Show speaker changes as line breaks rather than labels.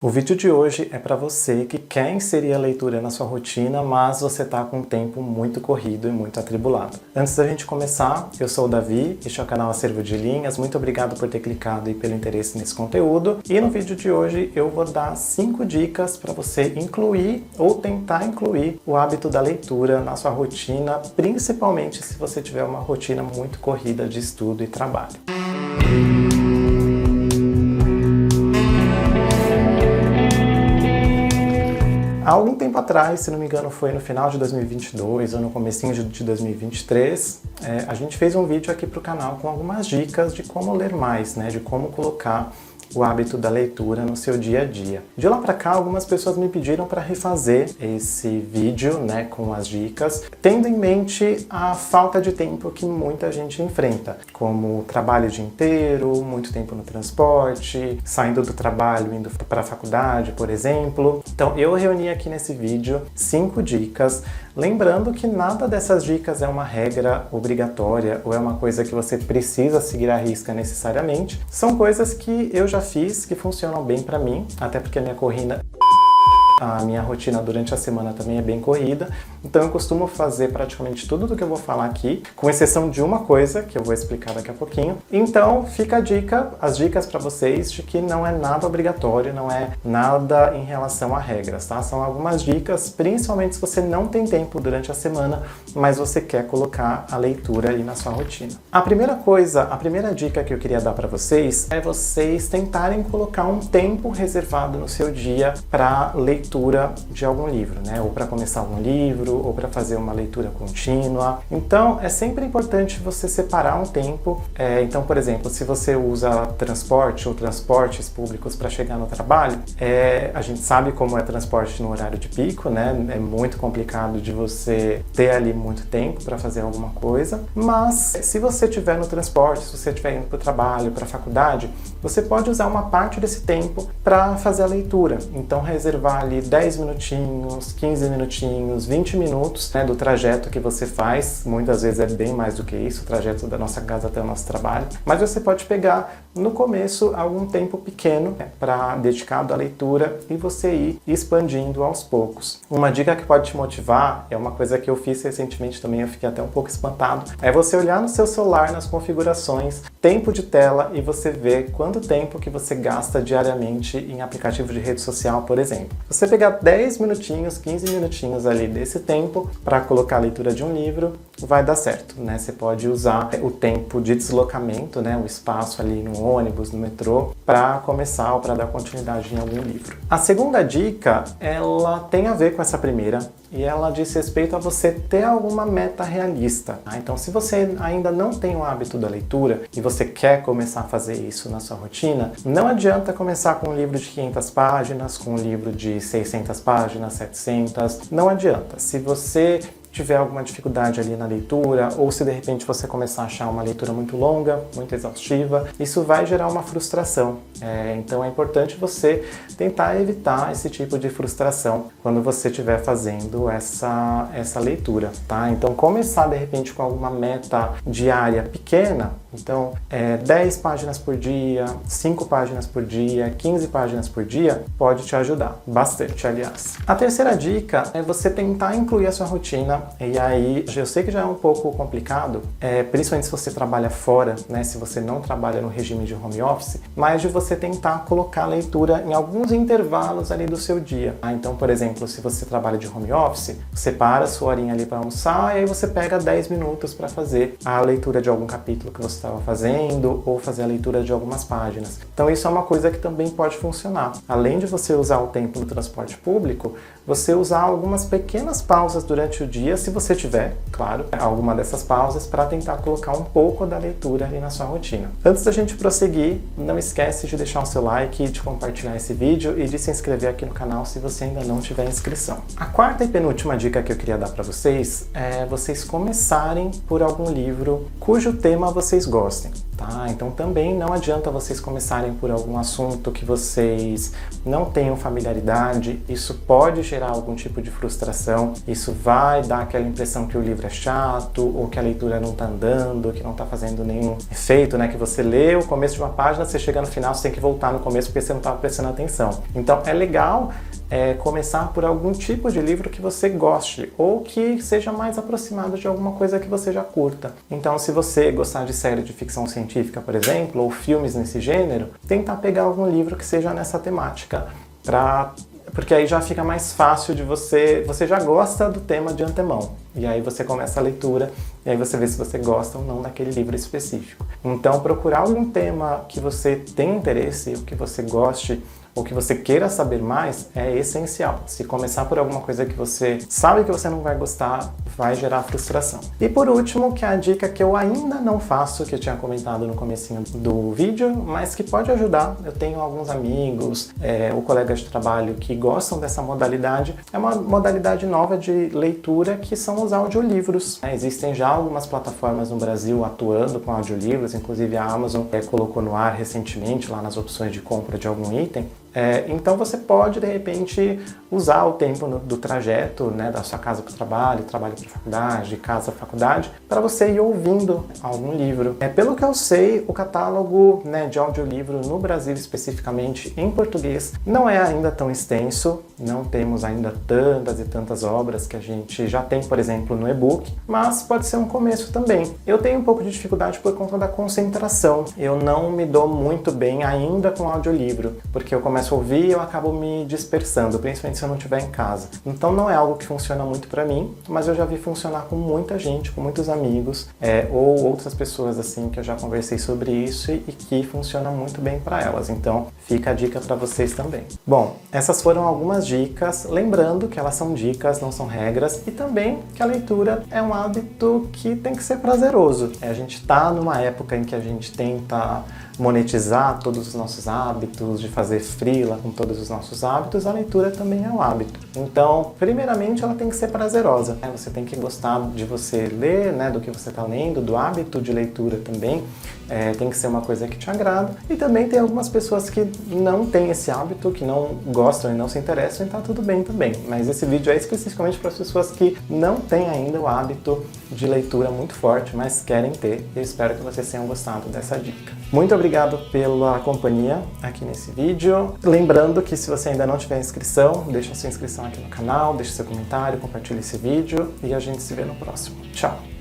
O vídeo de hoje é para você que quer inserir a leitura na sua rotina, mas você está com um tempo muito corrido e muito atribulado. Antes da gente começar, eu sou o Davi, este é o canal Acervo de Linhas, muito obrigado por ter clicado e pelo interesse nesse conteúdo. E no vídeo de hoje eu vou dar 5 dicas para você incluir ou tentar incluir o hábito da leitura na sua rotina, principalmente se você tiver uma rotina muito corrida de estudo e trabalho. Há algum tempo atrás, se não me engano foi no final de 2022 ou no comecinho de 2023, a gente fez um vídeo aqui para o canal com algumas dicas de como ler mais, de como colocar o hábito da leitura no seu dia a dia. De lá para cá, algumas pessoas me pediram para refazer esse vídeo, com as dicas, tendo em mente a falta de tempo que muita gente enfrenta, como trabalho o dia inteiro, muito tempo no transporte, saindo do trabalho, indo para a faculdade, por exemplo. Então, eu reuni aqui nesse vídeo 5 dicas, lembrando que nada dessas dicas é uma regra obrigatória ou é uma coisa que você precisa seguir à risca necessariamente. São coisas que eu já fiz, que funcionam bem para mim, até porque a minha rotina durante a semana também é bem corrida, então eu costumo fazer praticamente tudo do que eu vou falar aqui, com exceção de uma coisa, que eu vou explicar daqui a pouquinho. Então fica a dica, as dicas para vocês de que não é nada obrigatório, não é nada em relação a regras, tá? São algumas dicas, principalmente se você não tem tempo durante a semana, mas você quer colocar a leitura aí na sua rotina. A primeira dica que eu queria dar para vocês é vocês tentarem colocar um tempo reservado no seu dia para leitura de algum livro, ou para começar algum livro, ou para fazer uma leitura contínua. Então, é sempre importante você separar um tempo. Então, por exemplo, se você usa transporte ou transportes públicos para chegar no trabalho, a gente sabe como é transporte no horário de pico, É muito complicado de você ter ali muito tempo para fazer alguma coisa, mas se você estiver no transporte, se você estiver indo para o trabalho, para a faculdade, você pode usar uma parte desse tempo para fazer a leitura. Então, reservar ali 10 minutinhos, 15 minutinhos, 20 minutos do trajeto que você faz. Muitas vezes é bem mais do que isso, o trajeto da nossa casa até o nosso trabalho. Mas você pode pegar no começo algum tempo pequeno para dedicado à leitura e você ir expandindo aos poucos. Uma dica que pode te motivar, é uma coisa que eu fiz recentemente também, eu fiquei até um pouco espantado, é você olhar no seu celular, nas configurações, tempo de tela e você ver quanto tempo que você gasta diariamente em aplicativo de rede social, por exemplo. Você pegar 10 minutinhos, 15 minutinhos ali desse tempo para colocar a leitura de um livro, vai dar certo, Você pode usar o tempo de deslocamento, o espaço ali no ônibus, no metrô, para começar ou para dar continuidade em algum livro. A segunda dica, ela tem a ver com essa primeira e ela diz respeito a você ter alguma meta realista. Então, se você ainda não tem o hábito da leitura e você quer começar a fazer isso na sua rotina, não adianta começar com um livro de 500 páginas, com um livro de 600 páginas, 700, não adianta. Se você tiver alguma dificuldade ali na leitura, ou se de repente você começar a achar uma leitura muito longa, muito exaustiva, isso vai gerar uma frustração. Então é importante você tentar evitar esse tipo de frustração quando você estiver fazendo essa leitura, tá? Então começar de repente com alguma meta diária pequena, então 10 páginas por dia, 5 páginas por dia, 15 páginas por dia, pode te ajudar bastante, aliás. A terceira dica é você tentar incluir a sua rotina. E aí, eu sei que já é um pouco complicado, principalmente se você trabalha fora, se você não trabalha no regime de home office, mas de você tentar colocar a leitura em alguns intervalos ali do seu dia. Então, por exemplo, se você trabalha de home office, você para a sua horinha ali para almoçar e aí você pega 10 minutos para fazer a leitura de algum capítulo que você estava fazendo ou fazer a leitura de algumas páginas. Então, isso é uma coisa que também pode funcionar. Além de você usar o tempo no transporte público, você usar algumas pequenas pausas durante o dia, se você tiver, claro, alguma dessas pausas, para tentar colocar um pouco da leitura ali na sua rotina. Antes da gente prosseguir, não esquece de deixar o seu like, de compartilhar esse vídeo e de se inscrever aqui no canal se você ainda não tiver inscrição. A quarta e penúltima dica que eu queria dar para vocês é vocês começarem por algum livro cujo tema vocês gostem. tá? Então também não adianta vocês começarem por algum assunto que vocês não tenham familiaridade, isso pode gerar algum tipo de frustração, isso vai dar aquela impressão que o livro é chato, ou que a leitura não está andando, que não está fazendo nenhum efeito, né? Que você lê o começo de uma página, você chega no final, você tem que voltar no começo porque você não estava prestando atenção. Então é legal começar por algum tipo de livro que você goste ou que seja mais aproximado de alguma coisa que você já curta. Então, se você gostar de série de ficção científica, por exemplo, ou filmes nesse gênero, tentar pegar algum livro que seja nessa temática, porque aí já fica mais fácil de você já gosta do tema de antemão. E aí você começa a leitura e aí você vê se você gosta ou não daquele livro específico. Então, procurar algum tema que você tem interesse, ou que você goste, ou que você queira saber mais, é essencial. Se começar por alguma coisa que você sabe que você não vai gostar, vai gerar frustração. E por último, que é a dica que eu ainda não faço, que eu tinha comentado no comecinho do vídeo, mas que pode ajudar. Eu tenho alguns amigos ou colegas de trabalho que gostam dessa modalidade. É uma modalidade nova de leitura que são os audiolivros. Existem já algumas plataformas no Brasil atuando com audiolivros, inclusive a Amazon colocou no ar recentemente, lá nas opções de compra de algum item. Então você pode, de repente, usar o tempo do trajeto, né, da sua casa para o trabalho para a faculdade, de casa à faculdade, para você ir ouvindo algum livro. Pelo que eu sei, o catálogo, né, de audiolivro no Brasil, especificamente em português, não é ainda tão extenso, não temos ainda tantas e tantas obras que a gente já tem, por exemplo, no e-book, mas pode ser um começo também. Eu tenho um pouco de dificuldade por conta da concentração, eu não me dou muito bem ainda com audiolivro, porque eu começo a ouvir e eu acabo me dispersando, principalmente se eu não estiver em casa. Então não é algo que funciona muito para mim, mas eu já vi funcionar com muita gente, com muitos amigos, ou outras pessoas assim que eu já conversei sobre isso e que funciona muito bem para elas. Então fica a dica para vocês também. Bom, essas foram algumas dicas, lembrando que elas são dicas, não são regras, e também que a leitura é um hábito que tem que ser prazeroso. A gente está numa época em que a gente tenta monetizar todos os nossos hábitos, de fazer freela com todos os nossos hábitos, a leitura também é um hábito. Então, primeiramente, ela tem que ser prazerosa, né? Você tem que gostar de você ler, né, do que você está lendo, do hábito de leitura também. Tem que ser uma coisa que te agrada. E também tem algumas pessoas que não têm esse hábito, que não gostam e não se interessam, e tá tudo bem também. Mas esse vídeo é especificamente para as pessoas que não têm ainda o hábito de leitura muito forte, mas querem ter. Eu espero que vocês tenham gostado dessa dica. Muito obrigado pela companhia aqui nesse vídeo. Lembrando que se você ainda não tiver inscrição, deixa sua inscrição aqui no canal, deixa seu comentário, compartilha esse vídeo e a gente se vê no próximo. Tchau!